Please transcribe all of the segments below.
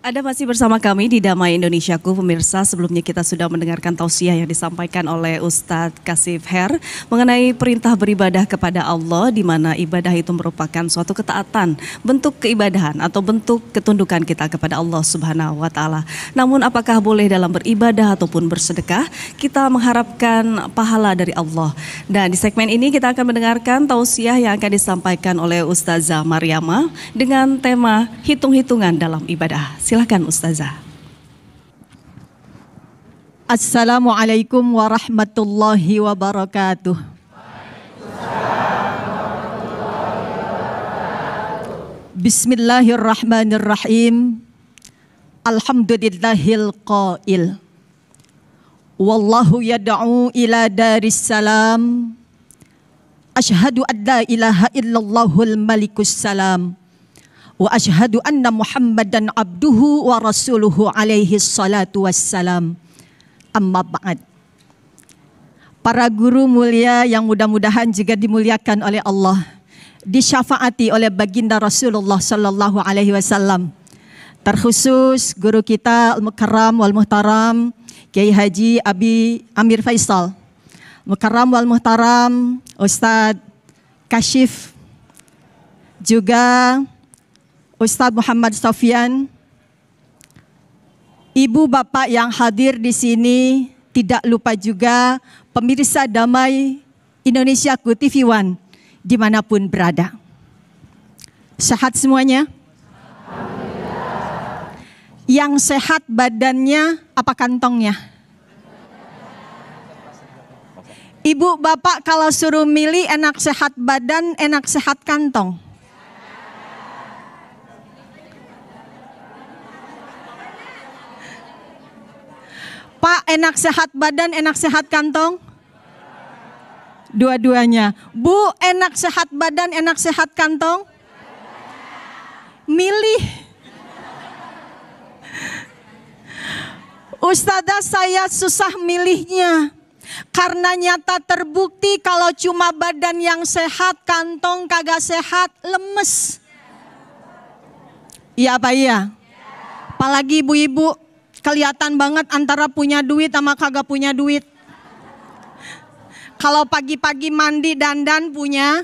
Anda masih bersama kami di Damai Indonesiaku, pemirsa. Sebelumnya kita sudah mendengarkan tausiah yang disampaikan oleh Ustadz Kasif Her mengenai perintah beribadah kepada Allah, di mana ibadah itu merupakan suatu ketaatan, bentuk keibadahan atau bentuk ketundukan kita kepada Allah Subhanahu wa Ta'ala. Namun apakah boleh dalam beribadah ataupun bersedekah kita mengharapkan pahala dari Allah? Dan di segmen ini kita akan mendengarkan tausiah yang akan disampaikan oleh Ustazah Maryama dengan tema hitung-hitungan dalam ibadah. Silakan Ustazah. Assalamualaikum warahmatullahi wabarakatuh. Bismillahirrahmanirrahim. Alhamdulillahil qail. Wallahu yad'u ila daris salam. Ashhadu an la ilaha illallahul malikus salam. Wa ashhadu anna Muhammadan abduhu wa rasuluhu alaihi salatu wassalam. Amma ba'd. Para guru mulia yang mudah-mudahan juga dimuliakan oleh Allah, disyafaati oleh baginda Rasulullah sallallahu alaihi wasallam. Terkhusus guru kita Al-Mukarram wal Muhtaram Kiai Haji Abi Amir Faisal, Mukarram wal Muhtaram Ustadz Kashif, juga Ustadz Muhammad Sofyan, ibu bapak yang hadir di sini, tidak lupa juga pemirsa Damai Indonesiaku TV One dimanapun berada. Sehat semuanya? Yang sehat badannya apa kantongnya? Ibu bapak kalau suruh milih enak sehat badan, enak sehat kantong? Pak, enak sehat badan, enak sehat kantong? Dua-duanya. Bu, enak sehat badan, enak sehat kantong? Milih. Ustazah, saya susah milihnya. Karena nyata terbukti kalau cuma badan yang sehat, kantong kagak sehat, lemes. Iya apa iya? Apalagi ibu-ibu. Kelihatan banget antara punya duit sama kagak punya duit. Kalau pagi-pagi mandi dandan punya.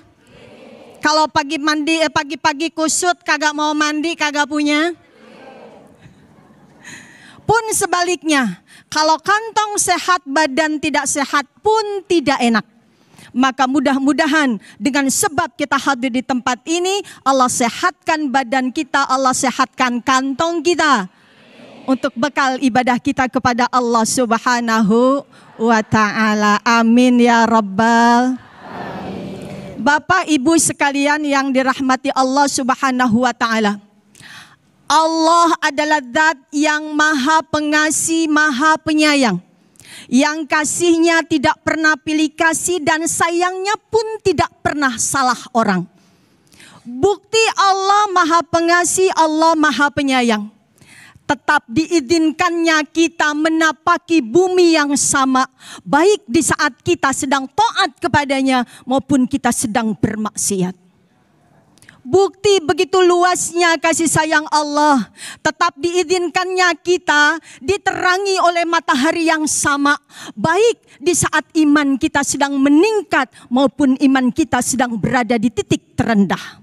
Kalau pagi-pagi kusut kagak mau mandi kagak punya. Pun sebaliknya, kalau kantong sehat badan tidak sehat pun tidak enak. Maka mudah-mudahan dengan sebab kita hadir di tempat ini, Allah sehatkan badan kita, Allah sehatkan kantong kita. Untuk bekal ibadah kita kepada Allah Subhanahu wa Ta'ala. Amin ya Rabbal. Bapak Ibu sekalian yang dirahmati Allah Subhanahu wa Ta'ala. Allah adalah zat yang maha pengasih, maha penyayang. Yang kasihnya tidak pernah pilih kasih dan sayangnya pun tidak pernah salah orang. Bukti Allah maha pengasih, Allah maha penyayang. Tetap diizinkannya kita menapaki bumi yang sama, baik di saat kita sedang taat kepadanya maupun kita sedang bermaksiat. Bukti begitu luasnya kasih sayang Allah, tetap diizinkannya kita diterangi oleh matahari yang sama, baik di saat iman kita sedang meningkat maupun iman kita sedang berada di titik terendah.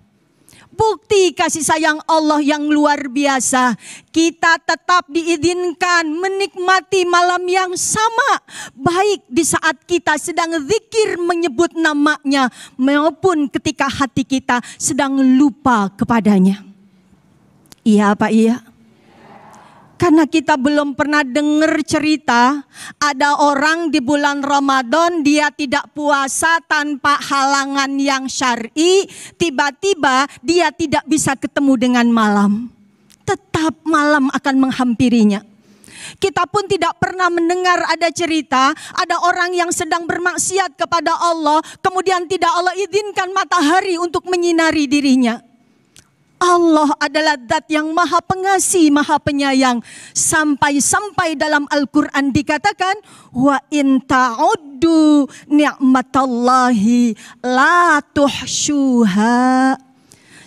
Bukti kasih sayang Allah yang luar biasa. Kita tetap diizinkan menikmati malam yang sama. Baik di saat kita sedang zikir menyebut namanya. Maupun ketika hati kita sedang lupa kepadanya. Iya apa iya? Karena kita belum pernah dengar cerita ada orang di bulan Ramadan dia tidak puasa tanpa halangan yang syar'i, tiba-tiba dia tidak bisa ketemu dengan malam. Tetap malam akan menghampirinya. Kita pun tidak pernah mendengar ada cerita ada orang yang sedang bermaksiat kepada Allah, kemudian tidak Allah izinkan matahari untuk menyinari dirinya. Allah adalah zat yang maha pengasih, maha penyayang. Sampai-sampai dalam Al-Quran dikatakan, wa in ta'uddu ni'matallahi la tuhsyuha.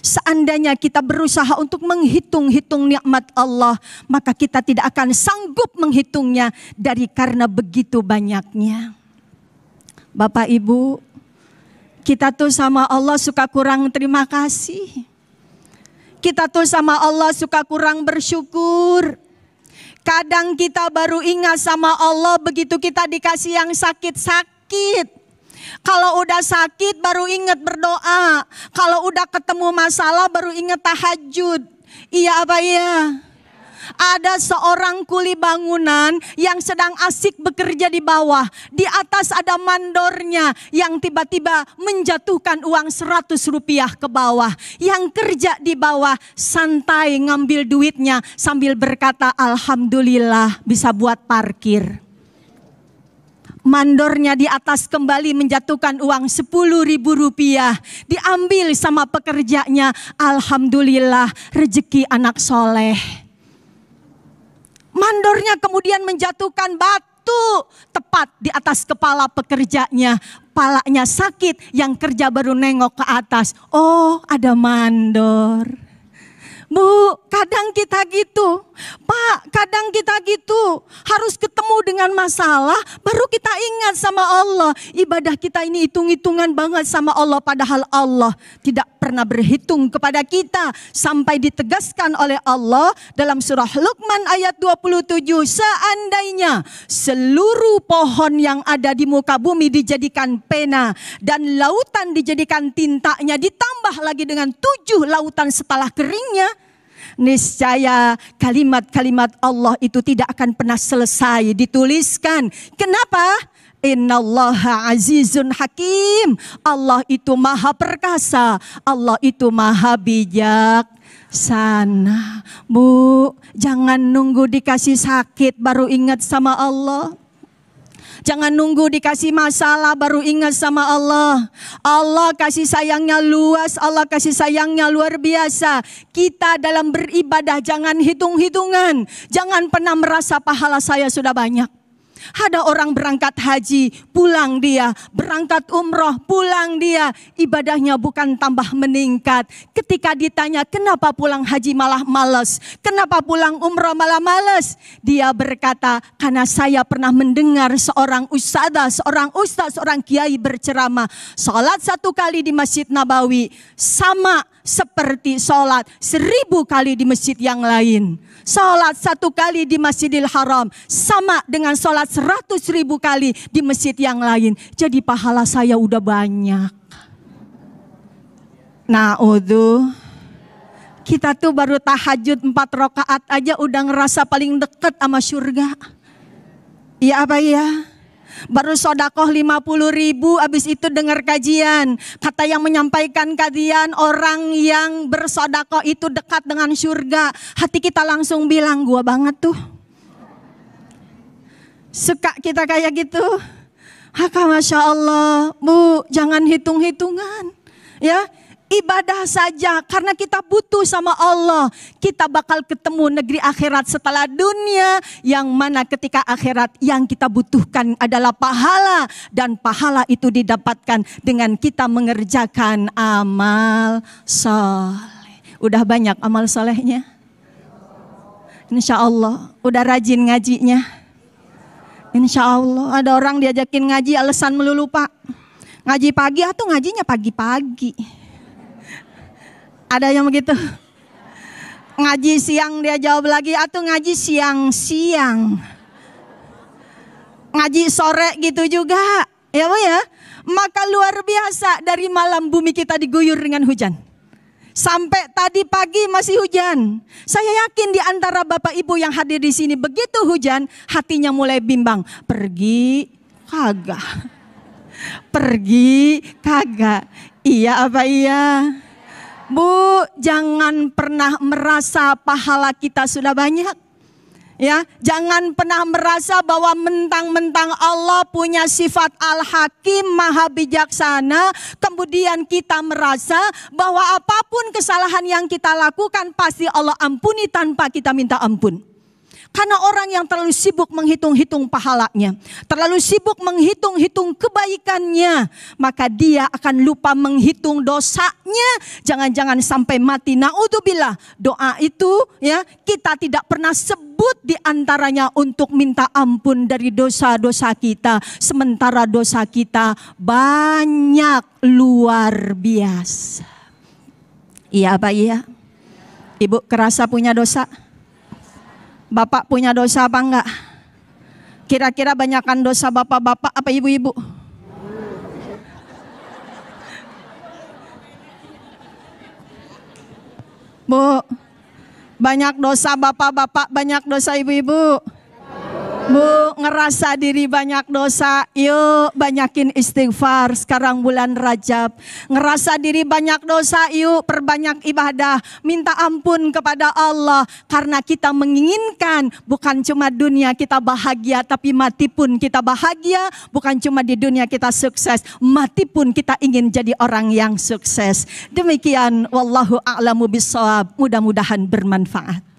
Seandainya kita berusaha untuk menghitung-hitung nikmat Allah, maka kita tidak akan sanggup menghitungnya karena begitu banyaknya. Bapak Ibu, kita tuh sama Allah suka kurang terima kasih. Kita tuh sama Allah suka kurang bersyukur. Kadang kita baru ingat sama Allah begitu kita dikasih yang sakit-sakit. Kalau udah sakit baru ingat berdoa. Kalau udah ketemu masalah baru ingat tahajud. Iya apa ya? Ada seorang kuli bangunan yang sedang asik bekerja di bawah. Di atas ada mandornya yang tiba-tiba menjatuhkan uang 100 rupiah ke bawah. Yang kerja di bawah santai ngambil duitnya sambil berkata, alhamdulillah bisa buat parkir. Mandornya di atas kembali menjatuhkan uang 10.000 rupiah. Diambil sama pekerjanya. Alhamdulillah rezeki anak soleh. Mandornya kemudian menjatuhkan batu tepat di atas kepala pekerjanya. Palanya sakit, yang kerja baru nengok ke atas. Oh, ada mandor. Bu, kadang kita gitu. Pak, kadang kita gitu. Harus ketemu dengan masalah, baru kita ingat sama Allah. Ibadah kita ini hitung-hitungan banget sama Allah. Padahal Allah tidak pernah berhitung kepada kita. Sampai ditegaskan oleh Allah dalam surah Luqman ayat 27. Seandainya seluruh pohon yang ada di muka bumi dijadikan pena. Dan lautan dijadikan tintanya. Ditambah lagi dengan 7 lautan setelah keringnya. Niscaya kalimat-kalimat Allah itu tidak akan pernah selesai dituliskan. Kenapa? Innallaha azizun hakim. Allah itu maha perkasa. Allah itu maha bijaksana. Bu, jangan nunggu dikasih sakit baru ingat sama Allah. Jangan nunggu dikasih masalah baru ingat sama Allah. Allah kasih sayangnya luas, Allah kasih sayangnya luar biasa. Kita dalam beribadah jangan hitung-hitungan. Jangan pernah merasa pahala saya sudah banyak. Ada orang berangkat haji, pulang dia. Berangkat umroh, pulang dia. Ibadahnya bukan tambah meningkat. Ketika ditanya kenapa pulang haji malah malas, kenapa pulang umroh malah malas, dia berkata, karena saya pernah mendengar seorang ustaz, seorang kiai berceramah. Salat 1 kali di Masjid Nabawi sama seperti salat 1000 kali di masjid yang lain. Salat 1 kali di Masjidil Haram sama dengan salat 100.000 kali di masjid yang lain. Jadi pahala saya udah banyak. Kita tuh baru tahajud 4 rakaat aja udah ngerasa paling deket sama surga. Iya apa ya? Baru sodakoh 50.000, abis itu dengar kajian. Kata yang menyampaikan kajian, orang yang bersodakoh itu dekat dengan surga. Hati kita langsung bilang, gua banget tuh. Suka kita kayak gitu. Haka Masya Allah, Bu, jangan hitung-hitungan. Ya, ibadah saja karena kita butuh sama Allah. Kita bakal ketemu negeri akhirat setelah dunia, yang mana ketika akhirat yang kita butuhkan adalah pahala, dan pahala itu didapatkan dengan kita mengerjakan amal soleh. Udah banyak amal solehnya? Insya Allah. Udah rajin ngajinya? Insya Allah. Ada orang diajakin ngaji alasan melulu, Pak. Ngaji pagi atau ngajinya pagi-pagi. Ada yang begitu. Ngaji siang dia jawab lagi, atau ngaji siang-siang. Ngaji sore gitu juga. Ya Bu ya. Maka luar biasa, dari malam bumi kita diguyur dengan hujan. Sampai tadi pagi masih hujan. Saya yakin di antara Bapak Ibu yang hadir di sini begitu hujan, hatinya mulai bimbang. Pergi kagak. Pergi kagak. Iya apa iya? Bu, jangan pernah merasa pahala kita sudah banyak. Ya, jangan pernah merasa bahwa mentang-mentang Allah punya sifat Al-Hakim, Maha Bijaksana, kemudian kita merasa bahwa apapun kesalahan yang kita lakukan pasti Allah ampuni tanpa kita minta ampun. Karena orang yang terlalu sibuk menghitung-hitung pahalanya, terlalu sibuk menghitung-hitung kebaikannya, maka dia akan lupa menghitung dosanya. Jangan-jangan sampai mati. Naudzubillah. Doa itu ya kita tidak pernah sebut di antaranya untuk minta ampun dari dosa-dosa kita. Sementara dosa kita banyak luar biasa. Iya apa iya? Ibu kerasa punya dosa? Bapak punya dosa apa enggak? Kira-kira banyakkan dosa bapak-bapak apa ibu-ibu? Bu, banyak dosa bapak-bapak, banyak dosa ibu-ibu. Bu, ngerasa diri banyak dosa, yuk banyakin istighfar. Sekarang bulan Rajab. Ngerasa diri banyak dosa, yuk perbanyak ibadah. Minta ampun kepada Allah. Karena kita menginginkan bukan cuma dunia kita bahagia, tapi mati pun kita bahagia. Bukan cuma di dunia kita sukses, mati pun kita ingin jadi orang yang sukses. Demikian, wallahu a'lamu bissawab. Mudah-mudahan bermanfaat.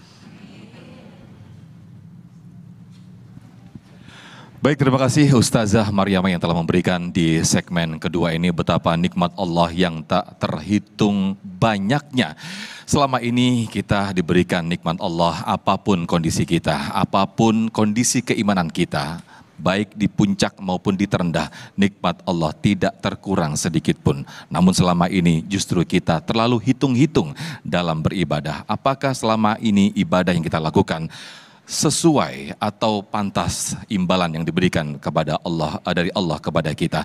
Baik, terima kasih Ustazah Mariamah yang telah memberikan di segmen kedua ini betapa nikmat Allah yang tak terhitung banyaknya. Selama ini kita diberikan nikmat Allah apapun kondisi kita, apapun kondisi keimanan kita, baik di puncak maupun di terendah, nikmat Allah tidak terkurang sedikit pun. Namun selama ini justru kita terlalu hitung-hitung dalam beribadah. Apakah selama ini ibadah yang kita lakukan sesuai atau pantas imbalan yang diberikan kepada Allah dari Allah kepada kita.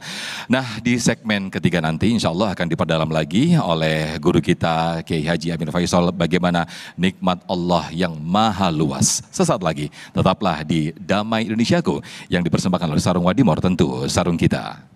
Nah, di segmen ketiga nanti insya Allah akan diperdalam lagi oleh guru kita Kiai Haji Amin Faisal bagaimana nikmat Allah yang maha luas. Sesaat lagi tetaplah di Damai Indonesiaku yang dipersembahkan oleh Sarung Wadimor, tentu sarung kita.